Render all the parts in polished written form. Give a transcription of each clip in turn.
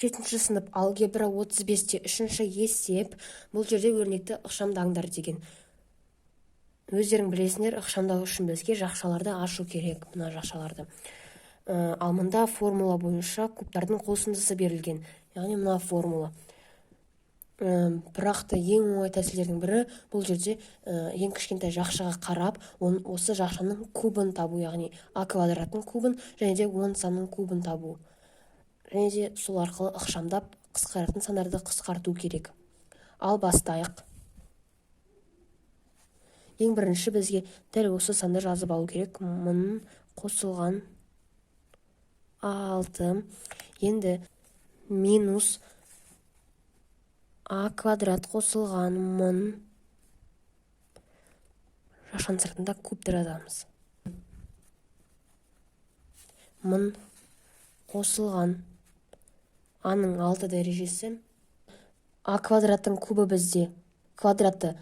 7 сынып алгебра 35-те 3-ші есеп. Бұл жерде өрнекті ықшамдаңдар деген. Өздерің білесіңдер, ықшамдау үшін бізге жақшаларды ашу керек, мына жақшаларды. Ал мында формула бойынша кубтардың қосындысы берілген. Яғни мына формула. Бірақ та ең оңай тәсілдердің бірі бұл жерде ең кішкентай жақшаға қарап, осы жақшаның кубын табу, яғни а квадраттың кубын және де 10 санның кубын табу. Және де сол арқылы ықшамдап қысқаратын сандарды қысқарту керек. Ал бастайық. Ең бірінші бізге дәл осы санды жазып алу керек. 1000 қосылған 6. Енді минус а квадрат қосылған 1000. Жақшаның сыртында кубты жазамыз. 1000 қосылған аның 6 дәрежесі. А квадраттың кубы бізде квадратты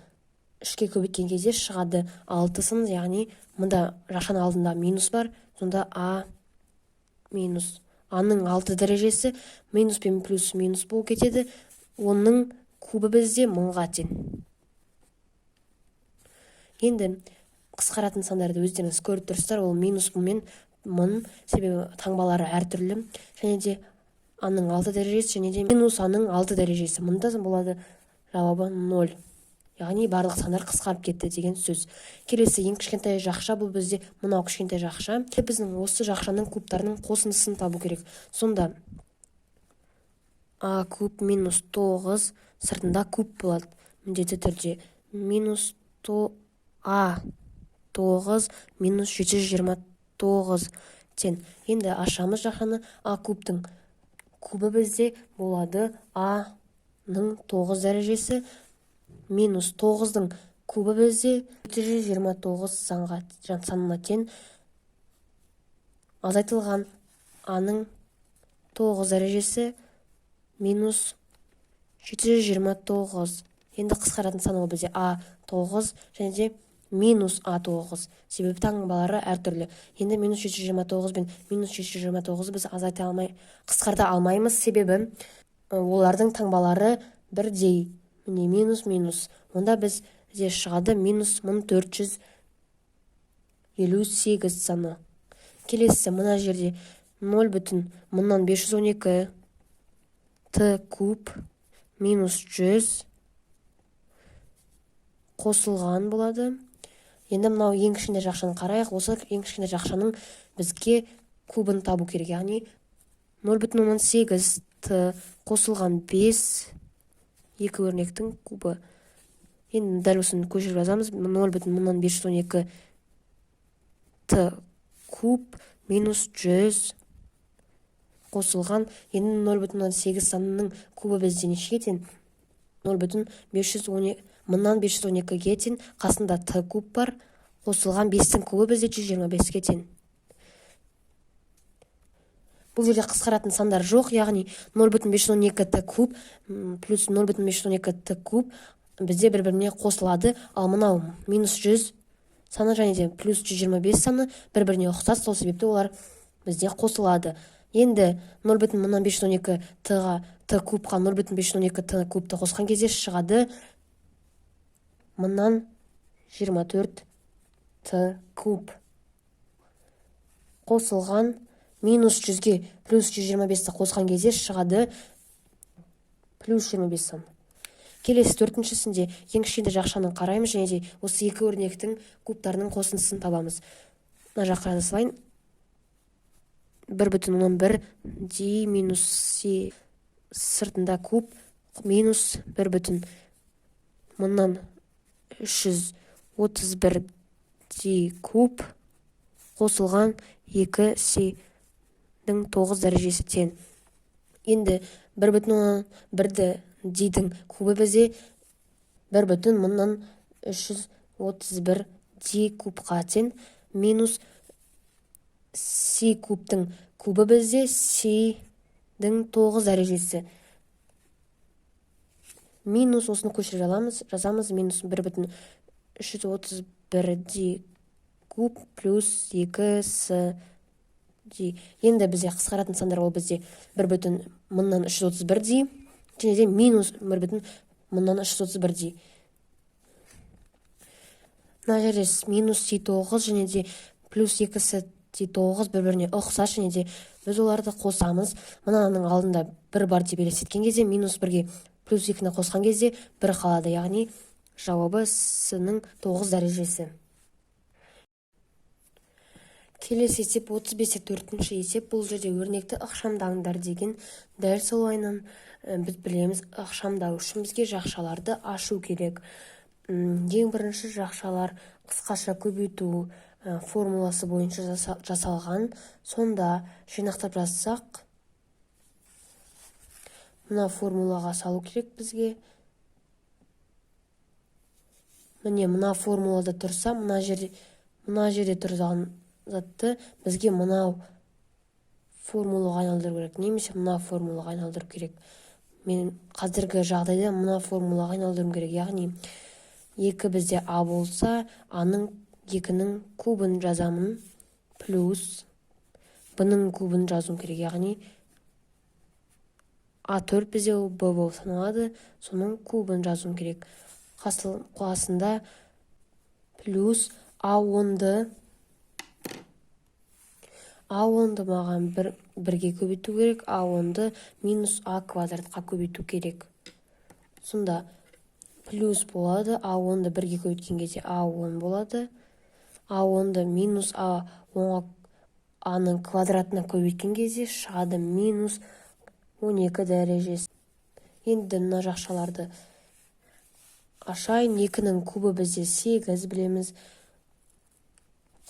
3-ке көбейткен кезде шығады 6 сын, яғни мұнда жақшаның алдында минус бар, сонда а минус. Аның 6 дәрежесі минус пен плюс минус болып кетеді. Оның кубы бізде 1000-ға тең. Енді қысқаратын сандарды өздеріңіз көріп тұрсыздар, ол минус мен 1000, себебі таңбалары әртүрлі, және де аның 6 дәрежесі және де минус аның 6 дәрежесі. Мұнда болады жауабы 0. Яғни барлық сандар қысқарып кетті деген сөз. Келесі ең кішкентай жақша, бұл бізде мынау кішкентай жақша. Біздің осы жақшаның кубтарының қосындысын табу керек. Сонда а куб минус 9 сыртында куб болады. Міндетті түрде минус а 9 минус 729 тең. Енді ашамыз жақшаны. А кубтың кубы бізде болады а-ның 9 дәрежесі минус 9-дың кубы бізде 729 санына тең. Азайтылған аның 9 дәрежесі минус 729. Енді қысқаратын сан ол бізде а9 және де минус а9. Себебі таңбалары әртүрлі. Енді минус 729 бен минус 729 біз қысқарта алмаймыз, себебі олардың таңбалары бірдей. Міне минус. Онда бізде шығады минус 1458 саны. Келесі мына жерде 0,512 т куб минус 100 қосылған болады. Енді мынау ең кішкентай жақшаны қарайық. Осы ең кішкентай жақшаның бізге кубын табу керек. Яғни 0,18 т қосылған 5 екі өрнектің кубы. Енді дәл осыны көшіріп жазамыз. 0,512 т куб минус 100 қосылған. Енді 0,8 санының кубы бізде нешеге тең? 0,512-ге тең. Қасында т куб бар. Қосылған 5-тің кубы бізде 125-ге тең. Бұл жерде қысқаратын сандар жоқ, яғни 0,512 т куб плюс 0,512 т куб бізде бір-біріне қосылады. Ал мынау минус 100 саны және де плюс 125 саны бір-біріне ұқсас, сол себепті олар бізде қосылады. Енді 0,512 т кубқа 0,512 т кубты қосқан кезде шығады 1024 т куб. Қосылған минус 100-ге плюс 125-ті қосқан кезде шығады плюс 25 сан. Келесі төртіншісінде ең кішкентай жақшаның қараймыз және де осы екі өрнектің кубтарының қосындысын табамыз. Мына жаққа жазайын. 1,1 d минус c сыртында куб минус 1,331 d куб қосылған 2c-дің 9 дәрежесі тең. Енді 1,1 d-дің кубы бізде 1,331 d кубқа тең. Минус c кубтың кубы бізде c-дің 9 дәрежесі. Минус осыны көшіріп жазамыз. Минус 1,331 d куб плюс 2c Енді бізде қысқаратын сандар ол бізде 1,331 дей, және де минус 1,331 дей. Мына жерде минус 9 және де плюс 2 9 бір-біріне ұқсас, және де біз оларды қосамыз. Мынаның алдында 1 бар деп елестеткен кезде минус 1-ге плюс 2-ні қосқан кезде 1 қалады, яғни жауабы С-ның 9 дәрежесі. Келесі есеп 35-те 4-ші есеп. Бұл жерде өрнекті ықшамдаңдар деген. Дәл солайынан біз білеміз, ықшамдау үшін бізге жақшаларды ашу керек. Ең бірінші жақшалар қысқаша көбейту формуласы бойынша жасалған. Сонда жинақтап жазсақ, мына формулаға салу керек бізге. Міне мына формулада тұрса, мына жерде тұрған затты бізге мынау формулаға айналдыру керек, немесе мына формулаға айналдыру керек. Мен қазіргі жағдайда мына формулаға айналдыру керек, яғни 2 бізде А болса, А-ның 2-нің кубын жазамын, плюс Б-ның кубын жазуым керек, яғни А4 бізде ол Б болып саналады, соның кубын жазуым керек. Қасында плюс А10-ды маған 1-ге көбейту керек, А10-ды минус А квадратқа көбейту керек. Сонда плюс болады, А10-ды 1-ге көбейткен кезде А10 болады. А10-ды минус А10-ның квадратына көбейткен кезде шығады минус 12 дәрежесі. Енді мына жақшаларды ашайын. 2-нің кубы бізде 8 білеміз.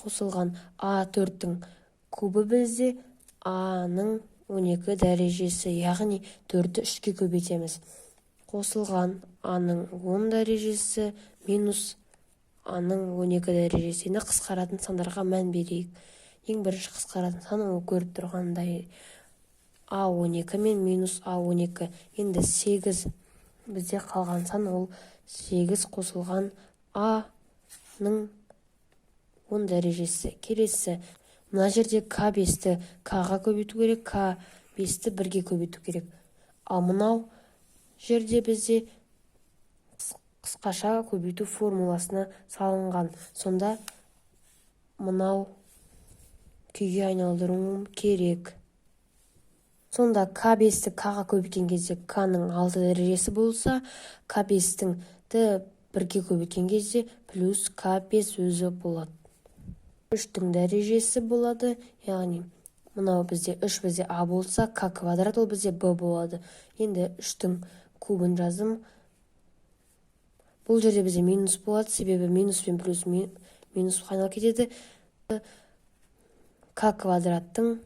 Қосылған А4-тің кубы бізде А-ның 12 дәрежесі, яғни 4-ті 3-ке көбейтеміз. Қосылған А-ның 10 дәрежесі минус А-ның 12 дәрежесі. Енді қысқаратын сандарға мән берейік. Ең бірінші қысқаратын сан ол көріп тұрғандай А12 мен минус А12. Енді 8 бізде қалған сан ол 8 қосылған А-ның 10 дәрежесі. Келесі, мына жерде К5-ті К-ға көбейту керек, К5-ті 1-ге көбейту керек. Ал мынау жерде бізде қысқаша көбейту формуласына салынған. Сонда мынау күйге айналдыруым керек. Сонда К5-ті К-ға көбейткен кезде К-ның 6 дәрежесі болса, К5-ті 1-ге көбейткен кезде плюс К5 өзі болады. 3-тің дәрежесі болады, яғни мынау бізде 3 бізде А болса, К квадрат ол бізде Б болады. Енді 3-тің кубын жазым. Бұл жерде бізде минус болады, себебі минус пен плюс минус айналып кетеді. К квадраттың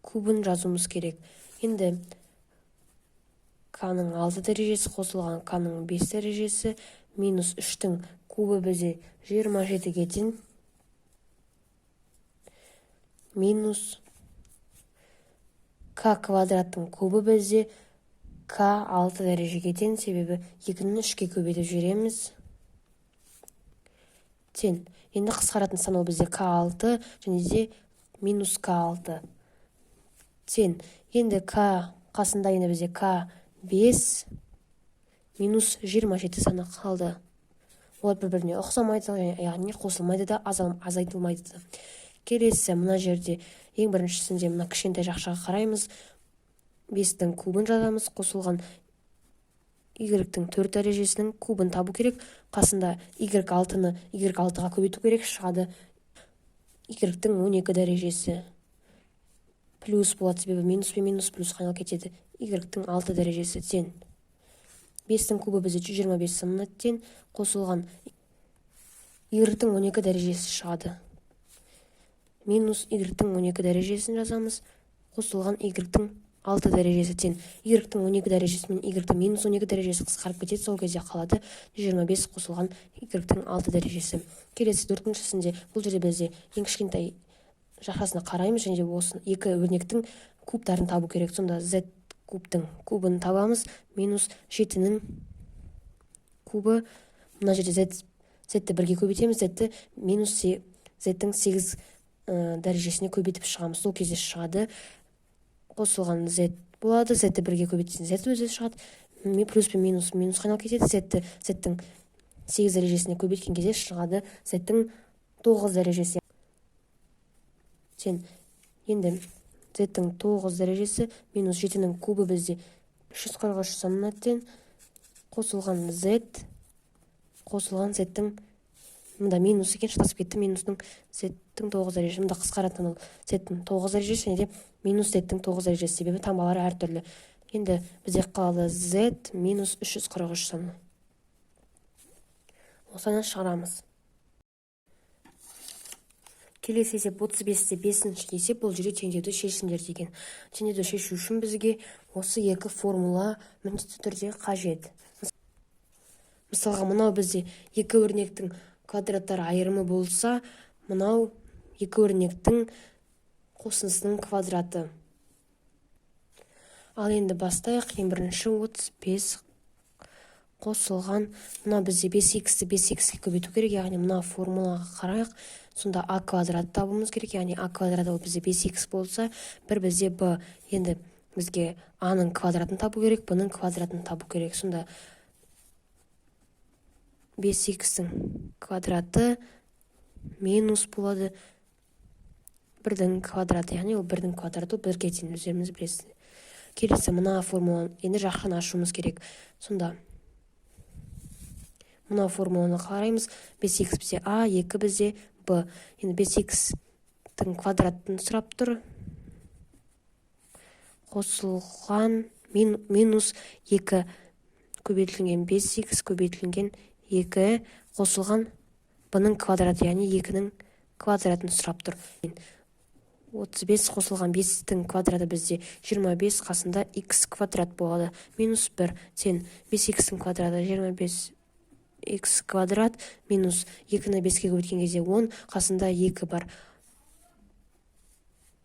кубын жазуымыз керек. Енді К-ның 6 дәрежесі қосылған К-ның 5 дәрежесі минус 3-тің кубы бізде 27-ге тең, минус К квадраттың кубы бізде К 6 дәрежеге тең, себебі 2-ні 3-ке көбейтіп жібереміз. Тең. Енді қысқаратын сан ол бізде К6 және де минус К6. Тең. Енді К қасында енді бізде К5 минус 27 саны қалды. Олар бір-біріне ұқсамайды, яғни қосылмайды да, азайтылмайды да. Келесі, мына жерде ең біріншісінде мына кішкентай жақшаға қараймыз. 5-тің кубын жазамыз, қосылған Y-тің 4 дәрежесінің кубын табу керек. Қасында Y6-ны Y6-ға көбейту керек, шығады Y-тің 12 дәрежесі. Плюс болады, себебі минус пен минус плюс айналып кетеді. Y-тің 6 дәрежесі тең. 5-тің кубы бізде 125 сымына тең, қосылған Y-тің 12 дәрежесі шығады. Минус Y-тің 12 дәрежесін жазамыз, қосылған Y-тің 6 дәрежесі тең. Y-тің 12 дәрежесі мен Y-тің минус 12 дәрежесі қысқарып кетеді, сол кезде қалады 125 қосылған Y-тің 6 дәрежесі. Келесі 4-шісінде бұл жерде бізде ең кішкентай жақшасына қараймыз, және осы екі өрнектің кубтарын табу керек. Сонда Z кубтың кубын табамыз, минус 7-нің кубы, мына жерде Z-ті 1-ге көбейтеміз, Z-ті минус Z-тің 8 дәрежесіне көбейтіп шығамыз. Сол кезде шығады қосылған z болады. Z-ті 1-ге көбейтсең z өзі шығады. Плюс пен минус минусқа айналып кетеді. Z-тің 8 дәрежесіне көбейткен кезде шығады z-тің 9 дәрежесі. Енді z-тің 9 дәрежесі минус 7-нің кубы бізде 343 санына тең. Қосылған z z-тің мында минус екен, шатасып кетті. Минустың z-тің 9 дәрежесі. Мында қысқаратын ол z-тің 9 дәрежесі және де минус z-тің 9 дәрежесі, себебі таңбалары әртүрлі. Енді бізде қалады z минус 343 саны. Осыны шығарамыз. Келесі есеп 35-те 5-ші есеп, бұл жерде теңдеуді шешіңдер деген. Теңдеуді шешу үшін бізге осы екі формула міндетті түрде қажет. Мысалға, мынау бізде екі өрнектің квадраттары айырымы болса, мынау екі өрнектің қосындысының квадраты. Ал енді бастайық. Ең бірінші 35 қосылған, мына бізде 5x-ті 5x-ке көбейту керек, яғни мына формулаға қарайық. Сонда а квадрат табуымыз керек, яғни а квадрат ол бізде 5x болса, бір бізде b. Енді бізге а-ның квадратын табу керек, b-ның квадратын табу керек. Сонда 5x-тің квадраты минус болады 1-дің квадраты, яғни ол 1-дің квадраты 1-ге тең, өздеріңіз білесіз. Келесі мына формуланы енді жақын ашуымыз керек. Сонда мына формуланы қараймыз. 5x бізде а, 2 бізде b. Енді 5x-тің квадратын сұрап тұр. Қосылған минус 2 көбейтілген 5x көбейтілген 2 қосылған b-ның квадраты, яғни 2-нің квадратын сұрап тұр. 35 қосылған 5-тің квадраты бізде 25, қасында x квадрат болады. Минус 1 тең 5x-тің квадраты 25x квадрат минус 2-ні 5-ке көбейткен кезде 10, қасында 2 бар.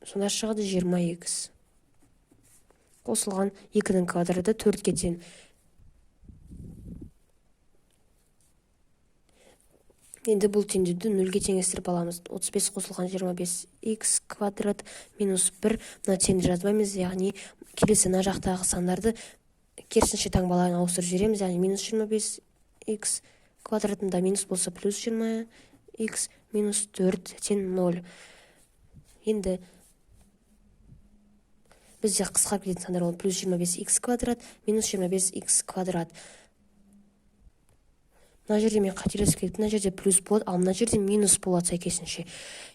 Сонда шығады 20x. Қосылған 2-нің квадраты 4-ке тең. Енді бұл теңдеуді 0-ге теңестіріп аламыз. 35 қосылған 25x квадрат минус 1. Мына теңді жазбаймыз, яғни келесі мына жақтағы сандарды керісінше таңбаларын ауыстырып жібереміз, яғни минус 25x квадратында минус болса плюс 20x минус 4 тең 0. Енді бізде қысқарып кететін сандар ол плюс 25x квадрат минус 25x квадрат. Мына жерде мен қателесіп кетті, мына жерде плюс болады, ал мына жерде минус болады сәйкесінше.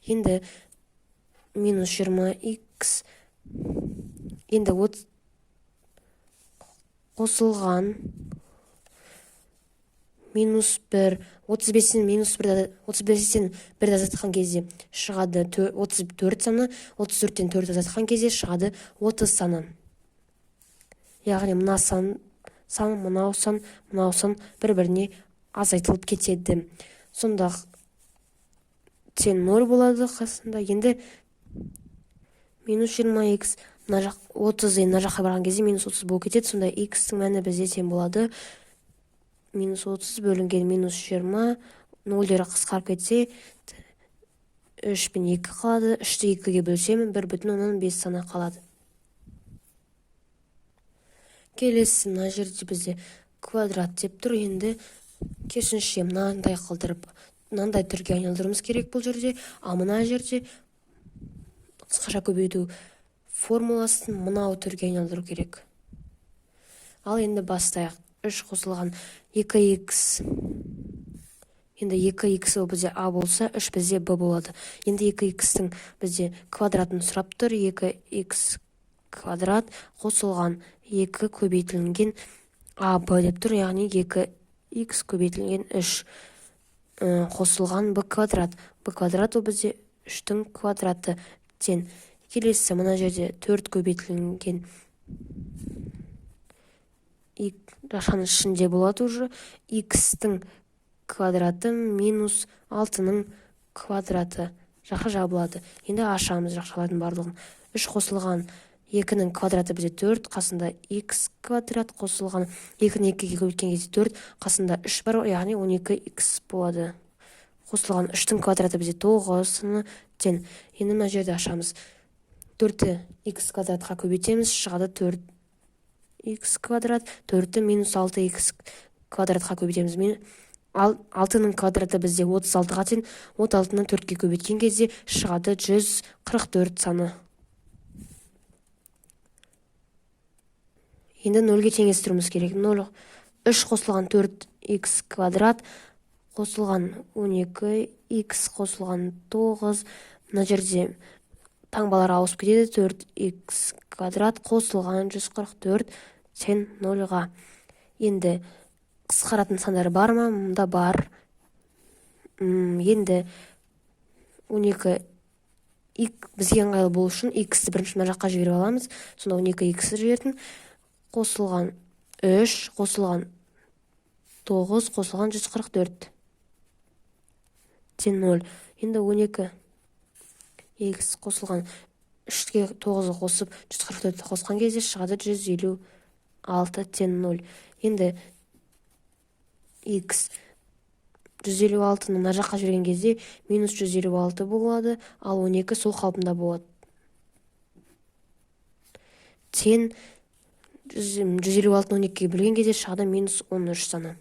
Енді минус 20x, енді қосылған минус 1, 35-тен минус 35-тен 1 азайтқан кезде шығады 34 саны, 34-тен 4 азайтқан кезде шығады 30 саны. Яғни мына сан, мынау сан бір-біріне азайтылып кетеді. Сонда тең 0 болады қасында. Енді минус 20x, 30 мына жаққа барған кезде минус 30 болып кетеді. Сонда x-тің мәні бізде тең болады минус 30 бөлінген минус 20, 0-дері қысқарып кетсе 3 пен 2 қалады. 3-ті 2-ге бөлсем 1,5 саны қалады. Келесі мына жерде бізде квадрат деп тұр. Енді керісінше мынандай қылдырып, мынандай түрге айналдыруымыз керек бұл жерде. Ал мына жерде қысқаша көбейту формуласын мынау түрге айналдыру керек. Ал енді бастайық. 3 қосылған 2x. Енді 2x ол бізде а болса, 3 бізде b болады. Енді 2x-тің бізде квадратын сұрап тұр. 2x квадрат қосылған 2 көбейтілген а b деп тұр, яғни 2x көбейтілген 3 қосылған b квадрат. b квадрат ол бізде 3-тің квадраты тең. Келесі мына жерде 4 көбейтілген жақшаның ішінде болады уже. x-тің квадраты минус 6-ның квадраты жақша жабылады. Енді ашамыз жақшалардың барлығын. 3 қосылған 2-нің квадраты бізде 4, қасында x квадрат қосылған 2-ні 2-ге көбейткен кезде 4, қасында 3 бар, яғни 12x болады. қосылған 3-тің квадраты бізде 9 саны тең. Енді мына жерде ашамыз. 4-ті х квадратқа көбейтеміз, шығады 4х квадрат. 4-ті минус 6х квадратқа көбейтеміз. 6-ның квадраты бізде 36-ға тең. 36-ны 4-ке көбейткен кезде шығады 144 саны. Енді 0-ге теңестіруіміз керек. 0 3 қосылған 4х квадрат қосылған 12х қосылған 9. Мына жерде таңбалар ауысып кетеді. 4х квадрат қосылған 144 тең 0-ға. Енді қысқаратын сандар бар ма? Мұнда бар. Енді 12 бізге ыңғайлы болу үшін х-ті бірінші мына жаққа жіберіп аламыз. Сонда 12х жібердім. Қосылған 3 қосылған 9 қосылған 144 тең 0. Енді 12х қосылған 3-ке 9-ы қосып 144-ті қосқан кезде шығады 156 тең 0. Енді х 156-ны мына жаққа жіберген кезде минус 156 болады, ал 12 сол қалпында болады. Тең 156-ны 12-ге бөлген кезде шығады минус 13 саны.